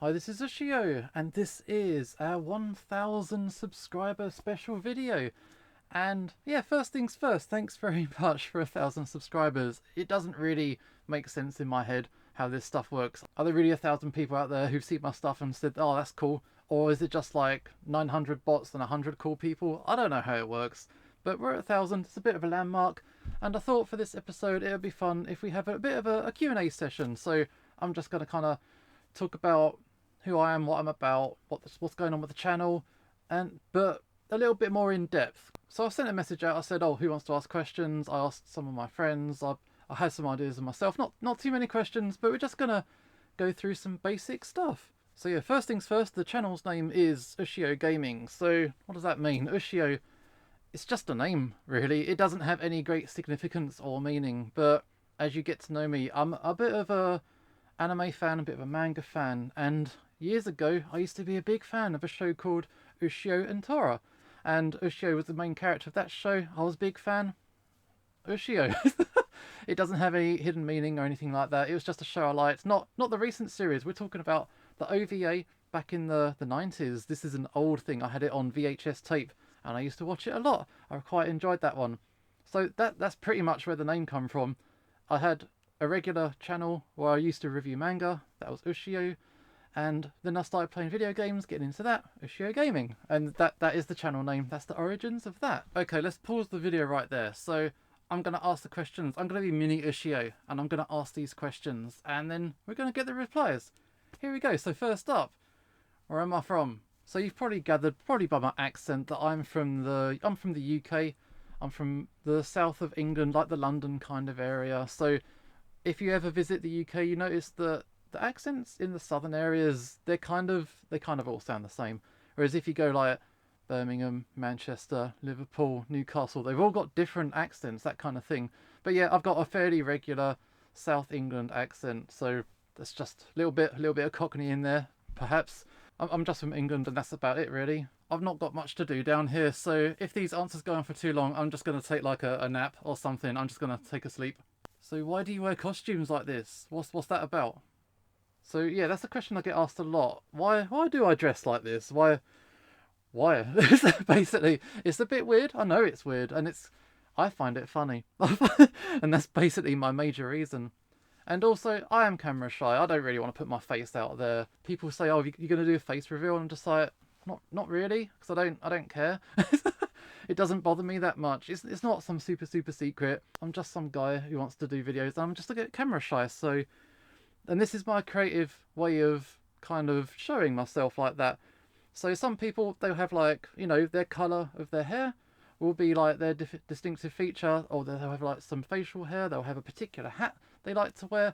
Hi, this is Ushio, and this is our 1000 subscriber special video. And yeah, first things first, thanks very much for 1000 subscribers. It doesn't really make sense in my head how this stuff works. Are there really 1000 people out there who've seen my stuff and said, oh, that's cool? Or is it just like 900 bots and 100 cool people? I don't know how it works. But we're at 1000, it's a bit of a landmark. And I thought for this episode it would be fun if we have a bit of a Q&A session. So I'm just going to kind of talk about who I am, what I'm about, what's going on with the channel, but a little bit more in depth. So I sent a message out. I said, "Oh, who wants to ask questions?" I asked some of my friends. I had some ideas of myself. Not too many questions, but we're just gonna go through some basic stuff. So yeah, first things first. The channel's name is Ushio Gaming. So what does that mean? Ushio. It's just a name, really. It doesn't have any great significance or meaning. But as you get to know me, I'm a bit of a anime fan, a bit of a manga fan, and years ago I used to be a big fan of a show called Ushio and Tora, and Ushio was the main character of that show. I was a big fan. Ushio. It doesn't have any hidden meaning or anything like that. It was just a show I liked. Not the recent series. We're talking about the OVA back in the 90s. This is an old thing. I had it on VHS tape and I used to watch it a lot. I quite enjoyed that one. So that's pretty much where the name come from. I had a regular channel where I used to review manga. That was Ushio. And then I started playing video games, getting into that, Ushio Gaming. And that is the channel name. That's the origins of that. Okay, let's pause the video right there. So I'm going to ask the questions. I'm going to be mini Ushio, and I'm going to ask these questions, and then we're going to get the replies. Here we go. So first up, where am I from? So you've probably gathered, probably by my accent, that I'm from the UK. I'm from the south of England, like the London kind of area. So if you ever visit the UK, you notice that the accents in the southern areas they kind of all sound the same. Whereas if you go like Birmingham, Manchester, Liverpool, Newcastle, they've all got different accents, that kind of thing. But yeah, I've got a fairly regular South England accent, so that's just a little bit of Cockney in there, perhaps. I'm just from England, and that's about it, really. I've not got much to do down here, so if these answers go on for too long, I'm just going to take like a nap or something. I'm just going to take a sleep. So why do you wear costumes like this? What's that about? So yeah, that's a question I get asked a lot. Why do I dress like this? Why? Basically, it's a bit weird. I know it's weird, and I find it funny, and that's basically my major reason. And also, I am camera shy. I don't really want to put my face out there. People say, "Oh, you're going to do a face reveal," and I'm just like, not really, because I don't care. It doesn't bother me that much. It's not some super secret. I'm just some guy who wants to do videos. And I'm just a bit camera shy, so. And this is my creative way of kind of showing myself like that. So some people, they'll have like, their colour of their hair will be like their distinctive feature, or they'll have like some facial hair, they'll have a particular hat they like to wear.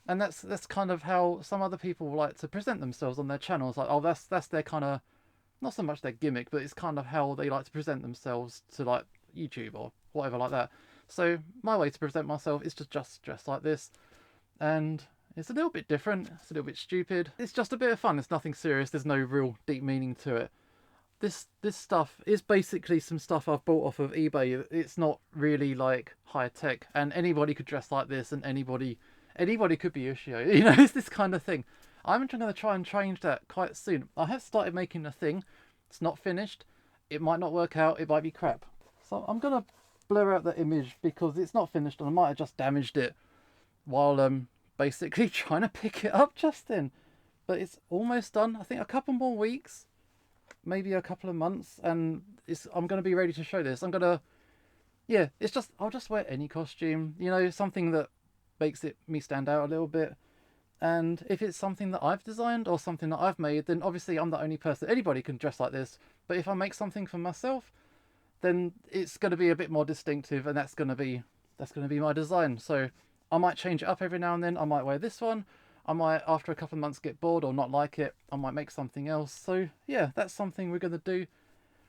And that's kind of how some other people like to present themselves on their channels. Like, oh, that's their kind of, not so much their gimmick, but it's kind of how they like to present themselves to like YouTube or whatever like that. So my way to present myself is to just dress like this. And it's a little bit different, it's a little bit stupid. It's just a bit of fun, it's nothing serious, there's no real deep meaning to it. This stuff is basically some stuff I've bought off of eBay. It's not really like high tech, and anybody could dress like this, and anybody could be Ushio. It's this kind of thing. I'm going to try and change that quite soon. I have started making a thing. It's not finished. It might not work out. It might be crap. So I'm going to blur out the image because it's not finished, and I might have just damaged it while basically trying to pick it up just then. But it's almost done. I think a couple more weeks, maybe a couple of months, and I'm going to be ready to show this. Yeah, I'll just wear any costume, something that makes me stand out a little bit. And if it's something that I've designed or something that I've made, then obviously I'm the only person. Anybody can dress like this. But if I make something for myself, then it's going to be a bit more distinctive, and that's going to be my design. So I might change it up every now and then. I might wear this one. I might, after a couple of months, get bored or not like it. I might make something else. So yeah, that's something we're going to do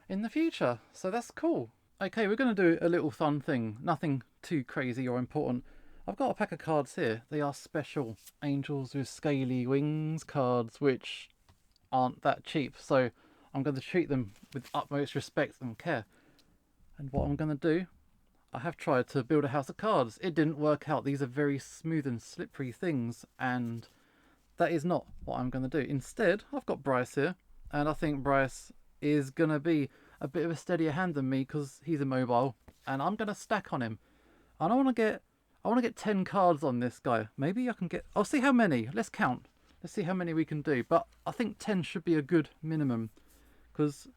in the future. So that's cool. Okay, we're going to do a little fun thing. Nothing too crazy or important. I've got a pack of cards here. They are special Angels with Scaly Wings cards, which aren't that cheap. So I'm going to treat them with utmost respect and care. And what I'm going to do, I have tried to build a house of cards. It didn't work out. These are very smooth and slippery things, and that is not what I'm going to do. Instead, I've got Bryce here, and I think Bryce is going to be a bit of a steadier hand than me because he's immobile, and I'm going to stack on him. And I want to get 10 cards on this guy. Maybe I can get, I'll see how many. Let's count. Let's see how many we can do. But I think 10 should be a good minimum, because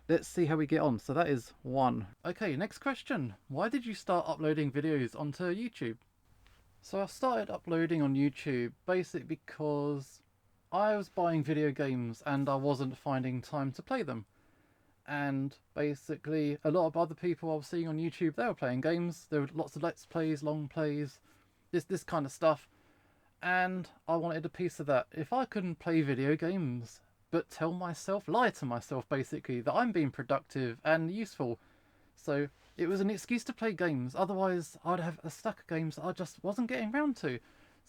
let's see how we get on. So that is 1. Okay, next question. Why did you start uploading videos onto YouTube? So I started uploading on YouTube basically because I was buying video games and I wasn't finding time to play them. And basically a lot of other people I was seeing on YouTube, they were playing games. There were lots of let's plays, long plays, this kind of stuff. And I wanted a piece of that. If I couldn't play video games but lie to myself basically, that I'm being productive and useful. So it was an excuse to play games. Otherwise, I'd have a stack of games that I just wasn't getting round to.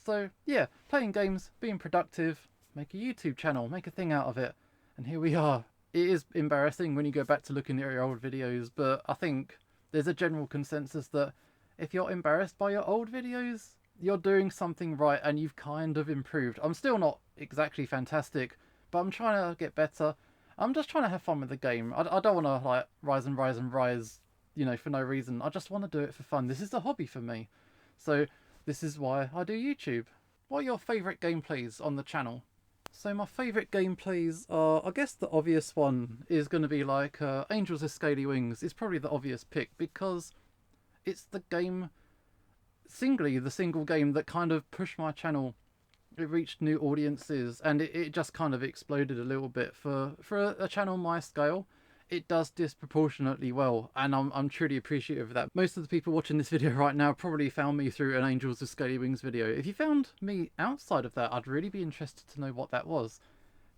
So yeah, playing games, being productive, make a YouTube channel, make a thing out of it. And here we are. It is embarrassing when you go back to looking at your old videos, but I think there's a general consensus that if you're embarrassed by your old videos, you're doing something right and you've kind of improved. I'm still not exactly fantastic, but I'm trying to get better. I'm just trying to have fun with the game. I don't want to like rise and rise and rise, you know, for no reason. I just want to do it for fun. This is a hobby for me. So this is why I do YouTube. What are your favourite gameplays on the channel? So my favourite gameplays are, I guess the obvious one is going to be like Angels with Scaly Wings. It's probably the obvious pick because it's the game, the single game that kind of pushed my channel. It reached new audiences and it just kind of exploded a little bit. For a channel my scale, it does disproportionately well, and I'm truly appreciative of that. Most of the people watching this video right now probably found me through an Angels with Scaly Wings video. If you found me outside of that, I'd really be interested to know what that was,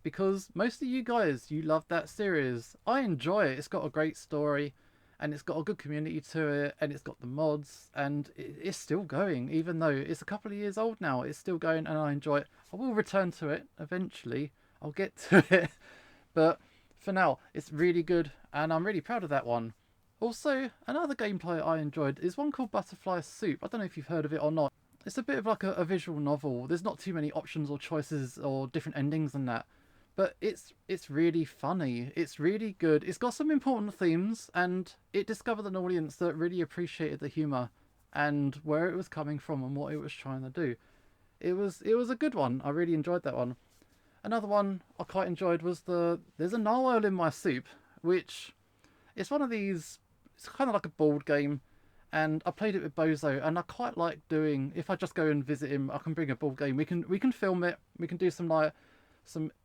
because most of you guys, you love that series. I enjoy it. It's got a great story and it's got a good community to it, and it's got the mods, and it's still going. Even though it's a couple of years old now, it's still going and I enjoy it. I will return to it eventually. I'll get to it. But for now, it's really good and I'm really proud of that one. Also, another gameplay I enjoyed is one called Butterfly Soup. I don't know if you've heard of it or not. It's a bit of like a visual novel. There's not too many options or choices or different endings than that. But it's really funny. It's really good. It's got some important themes, and it discovered an audience that really appreciated the humour and where it was coming from and what it was trying to do. It was a good one. I really enjoyed that one. Another one I quite enjoyed was there's a narwhal in my soup, which it's one of these. It's kind of like a board game, and I played it with Bozo, and I quite like doing. If I just go and visit him, I can bring a board game. We can film it. We can do some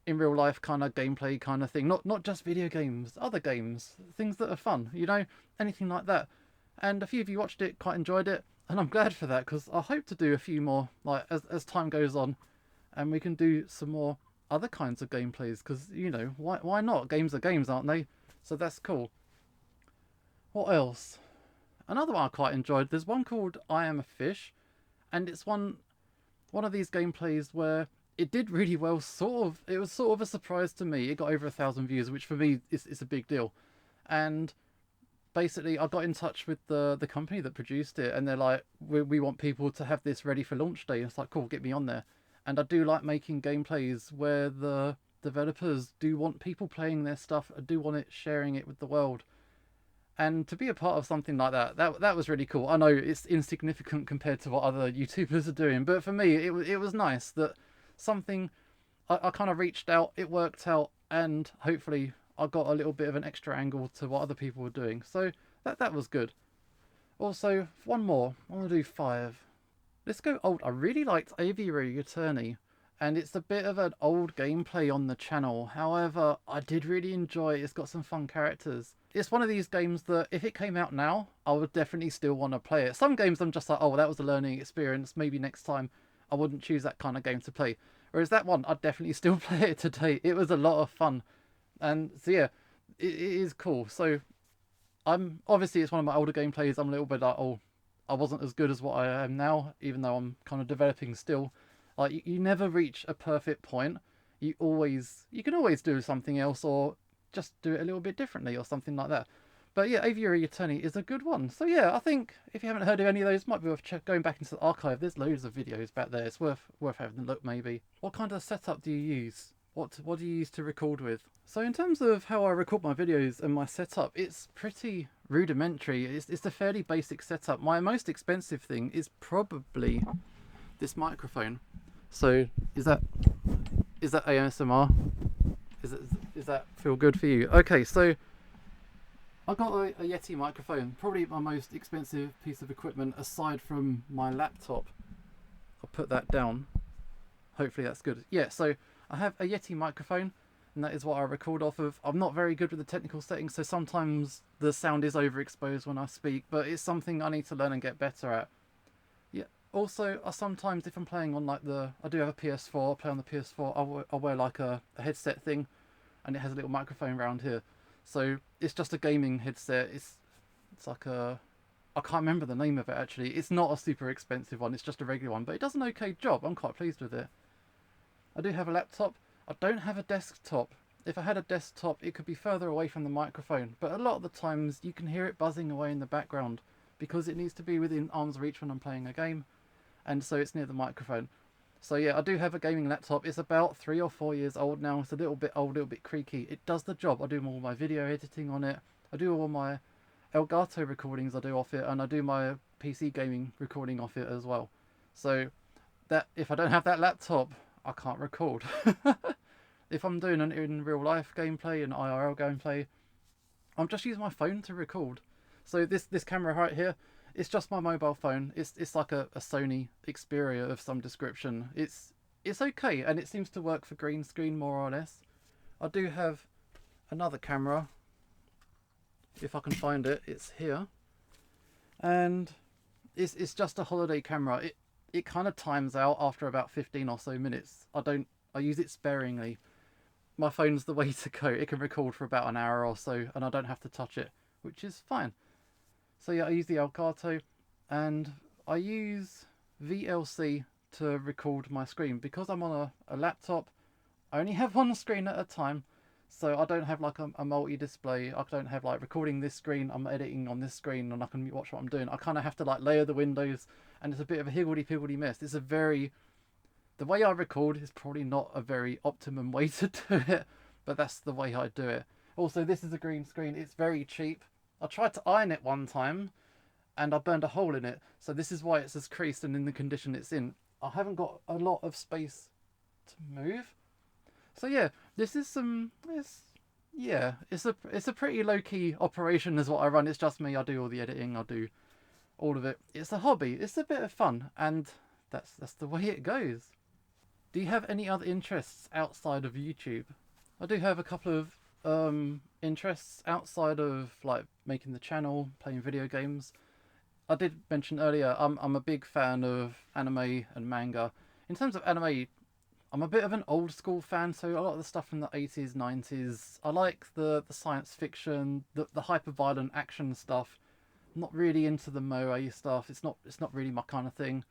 in real life kind of gameplay kind of thing. Not just video games, other games, things that are fun. You know, anything like that. And a few of you watched it, quite enjoyed it, and I'm glad for that because I hope to do a few more like as time goes on, and we can do some more other kinds of gameplays because you know why not? Games are games, aren't they? So that's cool. What else? Another one I quite enjoyed. There's one called I Am a Fish, and it's one of these gameplays where it did really well. It was sort of a surprise to me. It got over 1,000 views, which for me is a big deal. And basically, I got in touch with the company that produced it, and they're like, we want people to have this ready for launch day. It's like, cool, get me on there. And I do like making gameplays where the developers do want people playing their stuff, do want it sharing it with the world. And to be a part of something like that was really cool. I know it's insignificant compared to what other YouTubers are doing, but for me, it was nice that something I kind of reached out, it worked out, and hopefully I got a little bit of an extra angle to what other people were doing. So that was good. Also, one more. I want to do 5. Let's go old. I really liked Aviary Attorney, and it's a bit of an old gameplay on the channel. However, I did really enjoy it. It's got some fun characters. It's one of these games that if it came out now, I would definitely still want to play it. Some games I'm just like, oh, that was a learning experience. Maybe next time I wouldn't choose that kind of game to play. Whereas that one, I'd definitely still play it today. It was a lot of fun. And so yeah, it is cool. So obviously it's one of my older gameplays. I'm a little bit like, oh, I wasn't as good as what I am now, even though I'm kind of developing still. Like you never reach a perfect point. You can always do something else or just do it a little bit differently or something like that. But yeah, Aviary Attorney is a good one. So yeah, I think if you haven't heard of any of those, might be worth going back into the archive. There's loads of videos back there. It's worth having a look maybe. What kind of setup do you use? What do you use to record with? So in terms of how I record my videos and my setup, it's pretty rudimentary. It's a fairly basic setup. My most expensive thing is probably this microphone. So is that ASMR? Is that feel good for you? Okay, so I got a Yeti microphone, probably my most expensive piece of equipment aside from my laptop. I'll put that down. Hopefully that's good. Yeah, so I have a Yeti microphone, and that is what I record off of. I'm not very good with the technical settings, so sometimes the sound is overexposed when I speak, but it's something I need to learn and get better at. Yeah. Also, I sometimes, if I'm playing on like I do have a PS4, I play on the PS4, I'll wear like a headset thing, and it has a little microphone around here. So it's just a gaming headset. It's like I can't remember the name of it actually. It's not a super expensive one. It's just a regular one, but it does an okay job. I'm quite pleased with it. I do have a laptop. I don't have a desktop. If I had a desktop, it could be further away from the microphone, but a lot of the times you can hear it buzzing away in the background because it needs to be within arm's reach when I'm playing a game, and so it's near the microphone. So yeah, I do have a gaming laptop. It's about 3 or 4 years old now. It's a little bit old, a little bit creaky. It does the job. I do all my video editing on it. I do all my Elgato recordings I do off it, and I do my PC gaming recording off it as well. So that if I don't have that laptop, I can't record. If I'm doing an in real life gameplay and IRL gameplay, I'm just using my phone to record. So this camera right here, it's just my mobile phone. It's like a Sony Xperia of some description. It's okay, and it seems to work for green screen more or less. I do have another camera. If I can find it, it's here, and it's just a holiday camera. It kind of times out after about 15 or so minutes. I use it sparingly. My phone's the way to go. It can record for about an hour or so, and I don't have to touch it, which is fine. So yeah, I use the Elgato, and I use VLC to record my screen. Because I'm on a laptop, I only have one screen at a time, so I don't have like a multi-display. I don't have like recording this screen, I'm editing on this screen, and I can watch what I'm doing. I kind of have to like layer the windows, and it's a bit of a higgledy-piggledy mess. The way I record is probably not a very optimum way to do it, but that's the way I do it. Also, this is a green screen. It's very cheap. I tried to iron it one time, and I burned a hole in it. So this is why it's as creased and in the condition it's in. I haven't got a lot of space to move. So yeah, this is it's a pretty low-key operation is what I run. It's just me. I do all the editing. I do all of it. It's a hobby. It's a bit of fun, and that's the way it goes. Do you have any other interests outside of YouTube? I do have a couple of interests outside of like making the channel, playing video games. I did mention earlier I'm a big fan of anime and manga. In terms of anime, I'm a bit of an old school fan, so a lot of the stuff from the 80s, 90s. I like the science fiction, the hyper violent action stuff. I'm not really into the moe stuff. It's not really my kind of thing.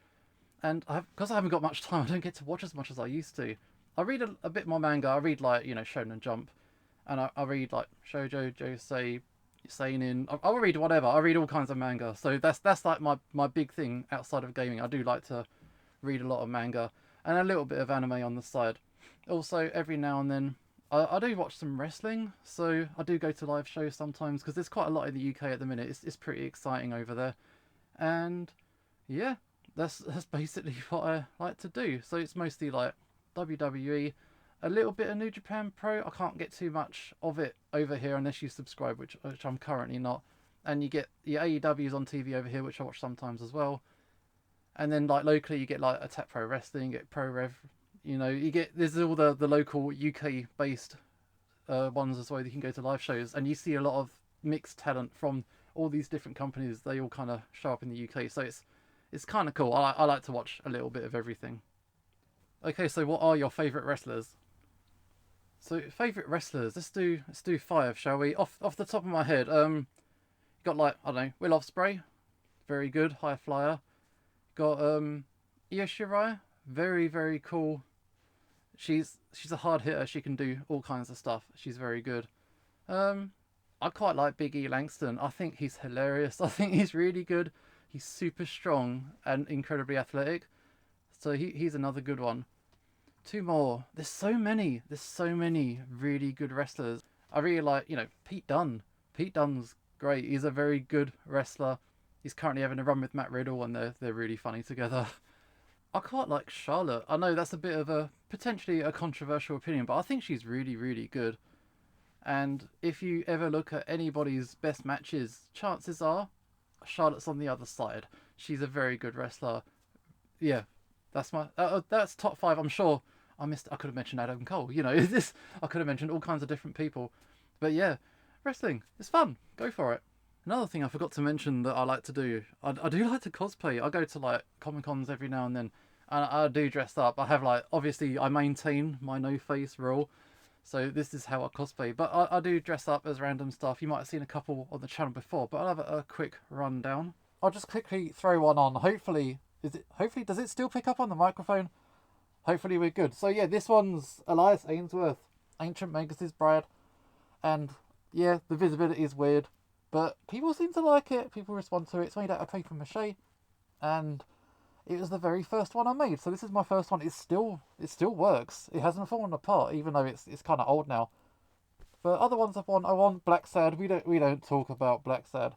And because I haven't got much time, I don't get to watch as much as I used to. I read a bit more manga. I read like Shonen Jump, and I read like shoujo, josei, seinen. I'll read whatever. I read all kinds of manga. So that's like my big thing outside of gaming. I do like to read a lot of manga and a little bit of anime on the side. Also, every now and then I do watch some wrestling. So I do go to live shows sometimes because there's quite a lot in the UK at the minute. It's pretty exciting over there, and yeah. That's basically what I like to do. So it's mostly like WWE, a little bit of New Japan Pro. I can't get too much of it over here unless you subscribe, which I'm currently not. And you get your AEWs on TV over here, which I watch sometimes as well. And then like locally, you get like Attack Pro Wrestling, you get Pro Rev. There's all the local UK based ones as well. You can go to live shows, and you see a lot of mixed talent from all these different companies. They all kind of show up in the UK, so it's kind of cool. I like to watch a little bit of everything. Okay, so what are your favourite wrestlers? So favourite wrestlers, let's do 5, shall we? Off the top of my head, got like I don't know, Will Ospreay, very good, high flyer. Got Io Shirai, very very cool. She's a hard hitter. She can do all kinds of stuff. She's very good. I quite like Big E Langston. I think he's hilarious. I think he's really good. He's super strong and incredibly athletic. So he's another good one. Two more. There's so many. There's so many really good wrestlers. I really like, Pete Dunne. Pete Dunne's great. He's a very good wrestler. He's currently having a run with Matt Riddle, and they're really funny together. I quite like Charlotte. I know that's a bit of a potentially a controversial opinion, but I think she's really, really good. And if you ever look at anybody's best matches, chances are Charlotte's on the other side. She's a very good wrestler. Yeah, that's top five. I'm sure I could have mentioned Adam Cole. This. I could have mentioned all kinds of different people. But yeah, wrestling is fun. Go for it. Another thing I forgot to mention that I like to do, I do like to cosplay. I go to like Comic Cons every now and then, and I do dress up. I have obviously I maintain my no face rule, so this is how I cosplay. But I do dress up as random stuff. You might have seen a couple on the channel before, but I'll have a quick rundown. I'll just quickly throw one on. Hopefully, does it still pick up on the microphone? Hopefully we're good. So yeah, this one's Elias Ainsworth, Ancient Magus' bride, and yeah, the visibility is weird. But people seem to like it. People respond to it. It's made out of paper mache, and it was the very first one I made. So this is my first one. It still works. It hasn't fallen apart, even though it's kind of old now. But other ones I want Black Sad. We don't talk about Black Sad.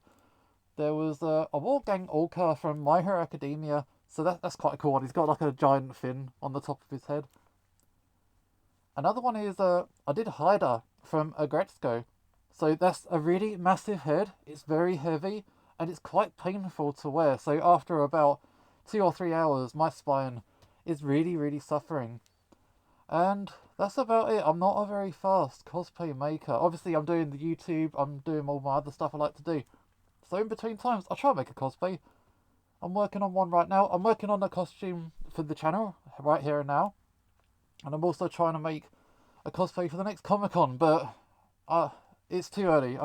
There was a War Gang Orca from My Hero Academia. So that's quite a cool one. He's got like a giant fin on the top of his head. Another one is I did Haida from Agretzko. So that's a really massive head. It's very heavy and it's quite painful to wear. So after about 2 or 3 hours, my spine is really, really suffering. And that's about it. I'm not a very fast cosplay maker. Obviously, I'm doing the YouTube. I'm doing all my other stuff I like to do. So in between times, I try and make a cosplay. I'm working on one right now. I'm working on a costume for the channel right here and now. And I'm also trying to make a cosplay for the next Comic Con. But it's too early.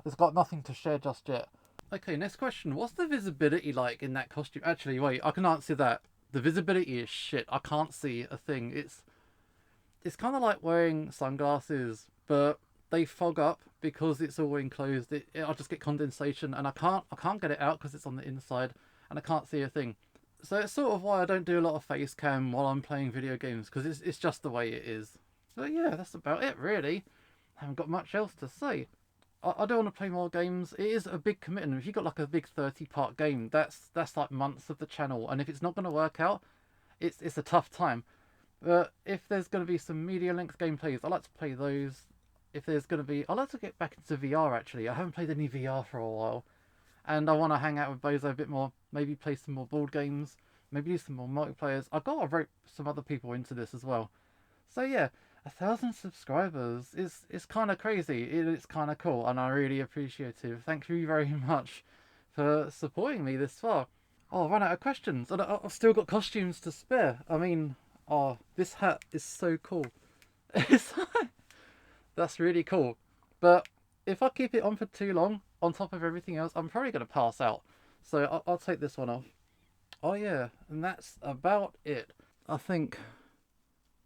It's got nothing to share just yet. Okay, next question. What's the visibility like in that costume? Actually, wait, I can answer that. The visibility is shit. I can't see a thing. It's kind of like wearing sunglasses, but they fog up because it's all enclosed. I'll just get condensation, and I can't get it out because it's on the inside, and I can't see a thing. So it's sort of why I don't do a lot of face cam while I'm playing video games, because it's just the way it is. So yeah, that's about it really. I haven't got much else to say. I do want to play more games. It is a big commitment. If you've got like a big 30-part game, that's like months of the channel. And if it's not going to work out, it's a tough time. But if there's going to be some medium length gameplays, I like to play those. If there's going to be, I like to get back into VR actually. I haven't played any VR for a while. And I want to hang out with Bozo a bit more. Maybe play some more board games. Maybe do some more multiplayers. I've got to rope some other people into this as well. So yeah. 1,000 subscribers is kind of crazy. It's kind of cool, and I really appreciate it. Thank you very much for supporting me this far. Oh, I've run out of questions, and I've still got costumes to spare. I mean, oh, this hat is so cool. That's really cool. But if I keep it on for too long, on top of everything else, I'm probably going to pass out. So I'll take this one off. Oh yeah, and that's about it.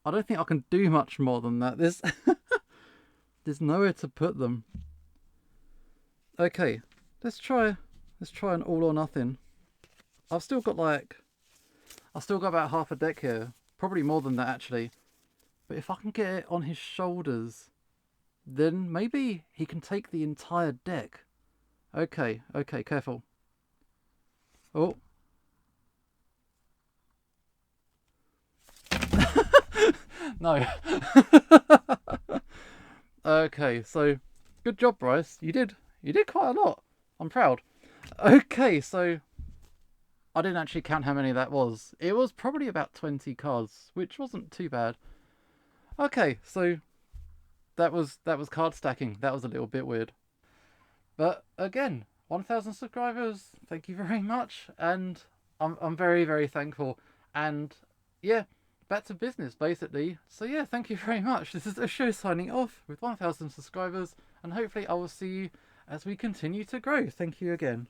I don't think I can do much more than that. There's nowhere to put them. Okay, let's try an all or nothing. I've still got about half a deck here. Probably more than that actually. But if I can get it on his shoulders, then maybe he can take the entire deck. Okay, careful. Oh. No. Okay, so good job, Bryce. You did quite a lot. I'm proud. Okay, so I didn't actually count how many that was. It was probably about 20 cards, which wasn't too bad. Okay, so that was card stacking. That was a little bit weird. But again, 1,000 subscribers. Thank you very much, and I'm very, very thankful. And yeah, back to business basically. So yeah, thank you very much. This is a show signing off with 1,000 subscribers, and hopefully I will see you as we continue to grow. Thank you again.